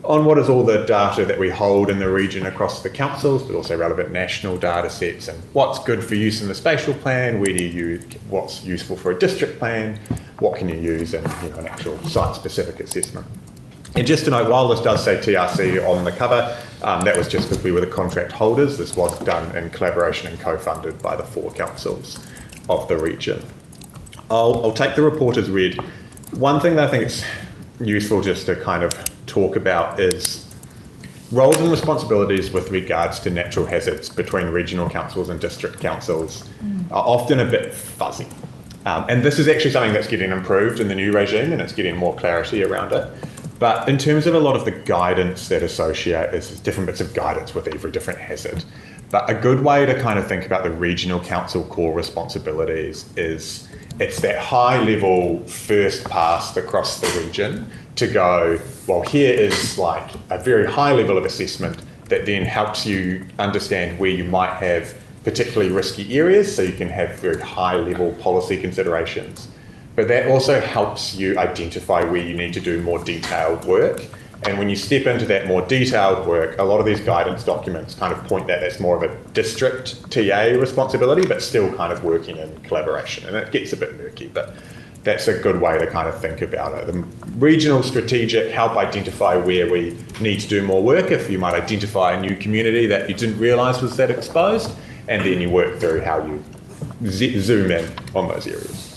on what is all the data that we hold in the region across the councils, but also relevant national data sets, and what's good for use in the spatial plan, where do you use, what's useful for a district plan, what can you use in an actual site-specific assessment. And just to note, while this does say TRC on the cover, that was just because we were the contract holders. This was done in collaboration and co-funded by the 4 councils of the region. I'll take the report as read. One thing that I think it's useful just to kind of talk about is roles and responsibilities with regards to natural hazards between regional councils and district councils are often a bit fuzzy. And this is actually something that's getting improved in the new regime, and it's getting more clarity around it. But in terms of a lot of the guidance that there's different bits of guidance with every different hazard. But a good way to kind of think about the regional council core responsibilities is it's that high level first pass across the region to go, well, here is like a very high level of assessment that then helps you understand where you might have particularly risky areas, so you can have very high level policy considerations. But that also helps you identify where you need to do more detailed work. And when you step into that more detailed work, a lot of these guidance documents kind of point that as more of a district TA responsibility, but still kind of working in collaboration. And it gets a bit murky, but that's a good way to kind of think about it. The regional strategic help identify where we need to do more work. If you might identify a new community that you didn't realise was that exposed, and then you work through how you zoom in on those areas.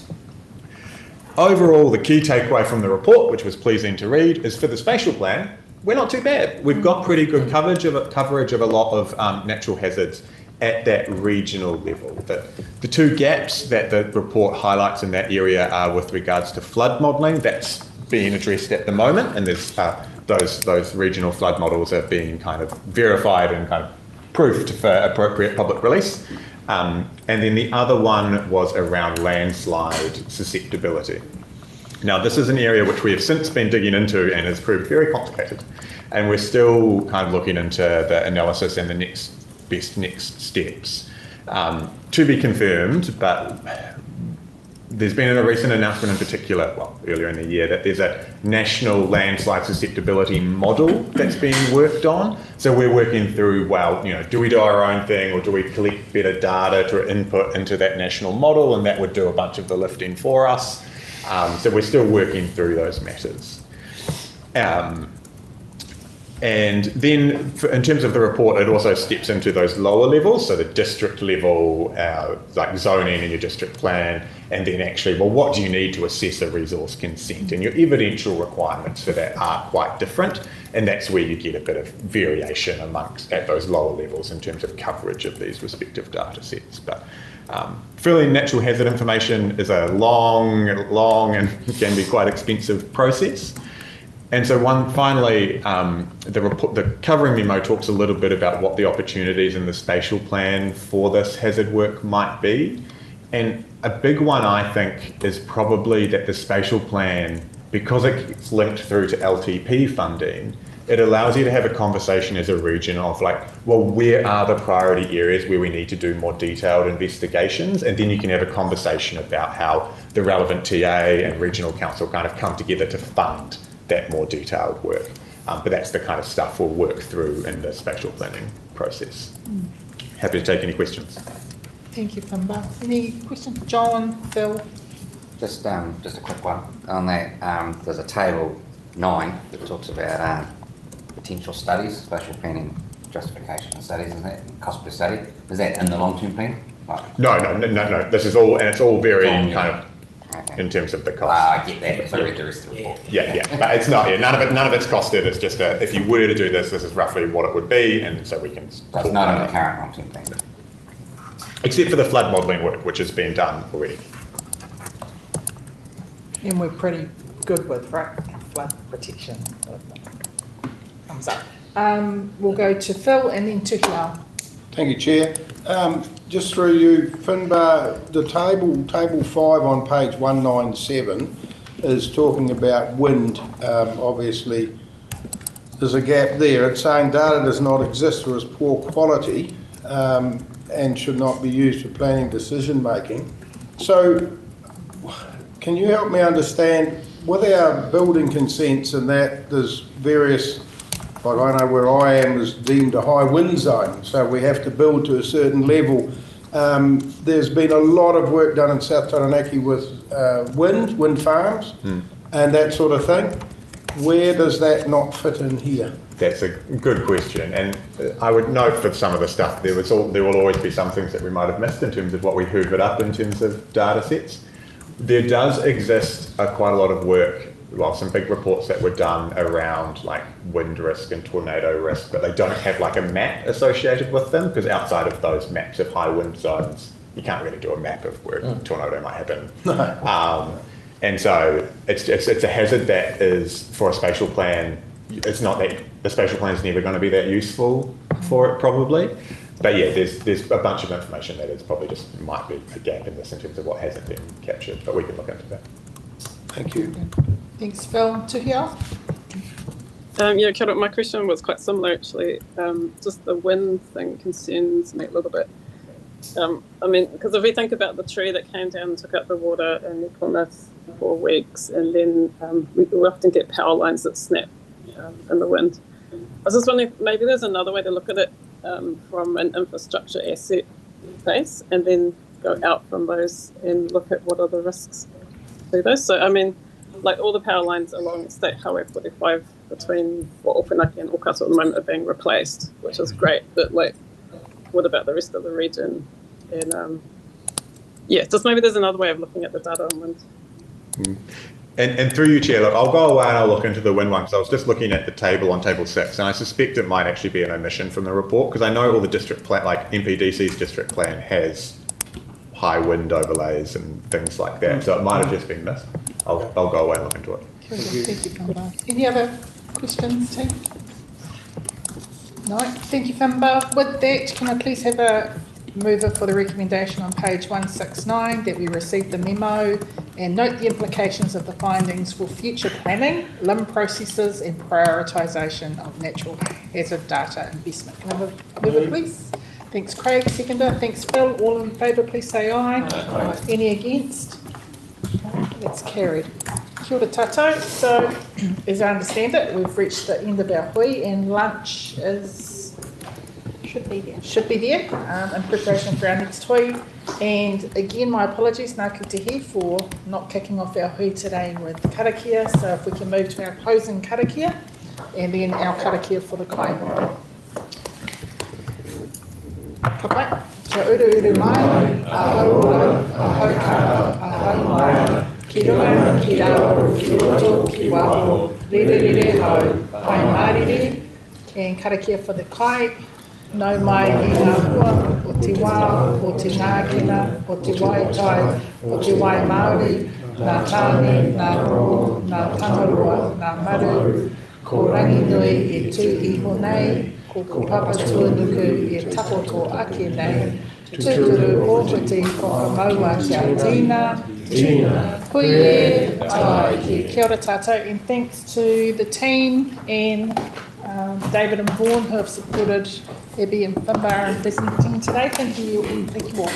Overall, the key takeaway from the report, which was pleasing to read, is for the spatial plan, we're not too bad. We've got pretty good coverage of a lot of natural hazards at that regional level. The 2 gaps that the report highlights in that area are with regards to flood modelling. That's being addressed at the moment, and there's those regional flood models are being kind of verified and kind of proofed for appropriate public release. And then the other one was around landslide susceptibility. Now, this is an area which we have since been digging into and has proved very complicated. And we're still kind of looking into the analysis and the next steps. To be confirmed, but there's been a recent announcement in particular, well, earlier in the year, that there's a national landslide susceptibility model that's being worked on. So we're working through, well, do we do our own thing, or do we collect better data to input into that national model, and that would do a bunch of the lifting for us. So we're still working through those matters. And then in terms of the report, it also steps into those lower levels, so the district level, like zoning in your district plan, and then actually, well, what do you need to assess a resource consent? And your evidential requirements for that are quite different, and that's where you get a bit of variation at those lower levels in terms of coverage of these respective data sets. But filling natural hazard information is a long and can be quite expensive process. And so finally, the covering memo talks a little bit about what the opportunities in the spatial plan for this hazard work might be. And a big one, I think, is probably that the spatial plan, because it gets linked through to LTP funding, it allows you to have a conversation as a region of like, well, where are the priority areas where we need to do more detailed investigations? And then you can have a conversation about how the relevant TA and regional council kind of come together to fund that more detailed work. But that's the kind of stuff we'll work through in the spatial planning process. Happy to take any questions. Thank you, Pamba. Any questions? John, Phil? Just a quick one on that. There's a table 9 that talks about potential studies, spatial planning justification studies, isn't it? Cost per study. Is that in the long-term plan? No. This is all, and it's all very kind of in terms of the cost. I get that because I read the rest of the report. Yeah, but it's not. Yeah, none of it's costed. It's just if you were to do this, this is roughly what it would be, and so we can. So it's not in the current long-term plan. Except for the flood modelling work, which has been done already. And we're pretty good with, right, flood protection. Thumbs up. We'll go to Phil and then to Hiao. Thank you, Chair. Just through you, Finbar, the table 5 on page 197 is talking about wind. Obviously, there's a gap there. It's saying data does not exist or is poor quality and should not be used for planning decision making. So, can you help me understand, with our building consents and that, there's various, like I know where I am is deemed a high wind zone, so we have to build to a certain level. There's been a lot of work done in South Taranaki with wind farms and that sort of thing. Where does that not fit in here? That's a good question, and I would note for some of the stuff there will always be some things that we might have missed in terms of what we hoovered up in terms of data sets. There does exist quite a lot of work, well, some big reports that were done around like wind risk and tornado risk, but they don't have like a map associated with them, because outside of those maps of high wind zones, you can't really do a map of where a tornado might happen. And so it's a hazard that is, for a spatial plan, it's not that the spatial plan is never going to be that useful for it probably. But yeah, there's a bunch of information that is probably just might be a gap in this in terms of what hasn't been captured, but we can look into that. Thank you. Thanks, Phil. To Hiao. Yeah, Kia ora. My question was quite similar actually. Just the wind thing concerns me a little bit. I mean, because if we think about the tree that came down and took up the water in Plymouth for weeks, and then we often get power lines that snap in the wind. I was just wondering, maybe there's another way to look at it from an infrastructure asset base, and then go out from those and look at what are the risks to those. So, I mean, like all the power lines along State Highway 45 between Opunaki and Okato at the moment are being replaced, which is great, but like, what about the rest of the region? And yeah, just maybe there's another way of looking at the data on wind. And through you, Chair, look, I'll go away and I'll look into the wind one, because I was just looking at the table on table 6, and I suspect it might actually be an omission from the report, because I know all the district plan, like MPDC's district plan has high wind overlays and things like that, so it might have just been missed. I'll go away and look into it. Thank you, Finbar. Any other questions, team? No, thank you, Finbar. With that, can I please have a mover for the recommendation on page 169 that we received the memo and note the implications of the findings for future planning, LIM processes and prioritisation of natural hazard data investment. Can I have a mover, please? Thanks, Craig. Seconder. Thanks, Phil. All in favour, please say aye. Aye. Any against? That's carried. Kia ora tātou. So, as I understand it, we've reached the end of our hui, and lunch should be there in preparation for our next hui. And again, my apologies, ngā koutehe, for not kicking off our hui today with karakia. So if we can move to our closing karakia, and then our karakia for the kai. Ka pai. Kia uru mai, ahau kara, ahau mai. Ki runga, ki rau, ki roto, ki waho, rere hau, pai marire, and karakia for the kai. No mai i ngā hua, o te wā, o te ngākina, o te waitai, o te wai Māori, ngā tāne, ngā ro, ngā tangaroa, ngā maru, ko rangi nui e tū iho nei, ko papa tuanuku e tapoto ake nei, tūturu ōwhiti whakamaua kia tīna, puie, tai, kia ora tātou, and thanks to the team and David and Vaughan who have supported Abby and Finbar in presenting today. Thank you all.